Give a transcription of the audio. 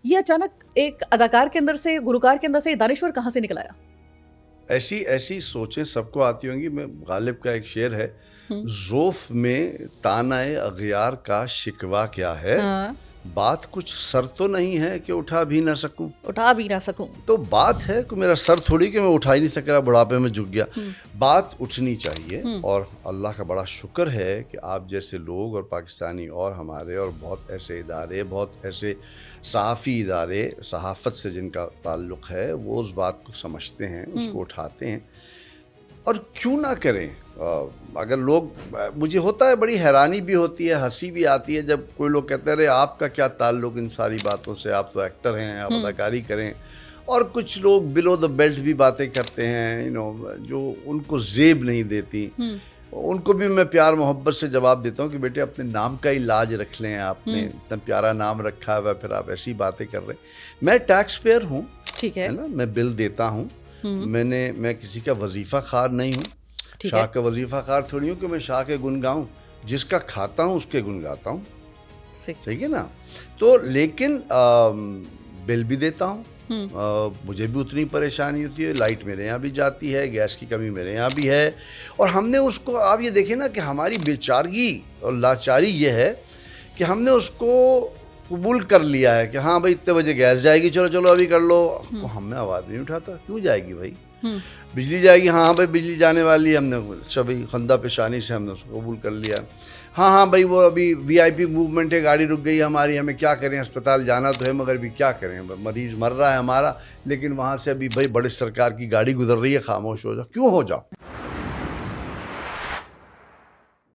یہ اچانک ایک اداکار کے اندر سے، گلوکار کے اندر سے دانشور کہاں سے نکل آیا؟ ایسی سوچیں سب کو آتی ہوں گی. میں غالب کا ایک شعر ہے، ذوف میں تانۂ اغیار کا شکوہ کیا ہے، بات کچھ سر تو نہیں ہے کہ اٹھا بھی نہ سکوں. اٹھا بھی نہ سکوں. تو بات ہے کہ میرا سر تھوڑی کہ میں اٹھا ہی نہیں سک رہا، بڑھاپے میں جھک گیا. بات اٹھنی چاہیے، اور اللہ کا بڑا شکر ہے کہ آپ جیسے لوگ اور پاکستانی اور ہمارے اور بہت ایسے ادارے، بہت ایسے صحافی ادارے، صحافت سے جن کا تعلق ہے، وہ اس بات کو سمجھتے ہیں، اس کو اٹھاتے ہیں. اور کیوں نہ کریں؟ اگر لوگ، مجھے ہوتا ہے بڑی حیرانی بھی ہوتی ہے، ہنسی بھی آتی ہے جب کوئی لوگ کہتے ہیں رہے آپ کا کیا تعلق ان ساری باتوں سے، آپ تو ایکٹر ہیں، آپ اداکاری کریں. اور کچھ لوگ بلو دا بیلٹ بھی باتیں کرتے ہیں جو ان کو زیب نہیں دیتی. ان کو بھی میں پیار محبت سے جواب دیتا ہوں کہ بیٹے اپنے نام کا ہی لاج رکھ لیں. آپ نے اتنا پیارا نام رکھا ہوا، پھر آپ ایسی باتیں کر رہے ہیں. میں ٹیکس پیئر ہوں، ٹھیک ہے نا، میں بل دیتا ہوں. میں کسی کا وظیفہ خوار نہیں ہوں. شاہ کا وظیفہ خوار تھوڑی ہوں کہ میں شاہ کے گن گاؤں. جس کا کھاتا ہوں اس کے گن گاتا ہوں. ٹھیک ہے نا؟ تو لیکن بل بھی دیتا ہوں. مجھے بھی اتنی پریشانی ہوتی ہے. لائٹ میرے یہاں بھی جاتی ہے، گیس کی کمی میرے یہاں بھی ہے. اور ہم نے اس کو، آپ یہ دیکھیں نا کہ ہماری بیچارگی اور لاچاری یہ ہے کہ ہم نے اس کو قبول کر لیا ہے کہ ہاں بھائی اتنے بجے گیس جائے گی، چلو چلو ابھی کر لو. ہم نے آواز نہیں اٹھاتا. کیوں جائے گی بھائی؟ بجلی جائے گی، ہاں بھائی بجلی جانے والی ہے، ہم نے اچھا بھائی خندہ پیشانی سے ہم نے اس کو قبول کر لیا. ہاں بھائی وہ ابھی وی آئی پی موومنٹ ہے، گاڑی رک گئی ہماری، ہمیں کیا کریں، اسپتال جانا تو ہے مگر بھی کیا کریں، مریض مر رہا ہے ہمارا، لیکن وہاں سے ابھی بھائی بڑے سرکار کی گاڑی گزر رہی ہے، خاموش ہو جاؤ. کیوں ہو جاؤ؟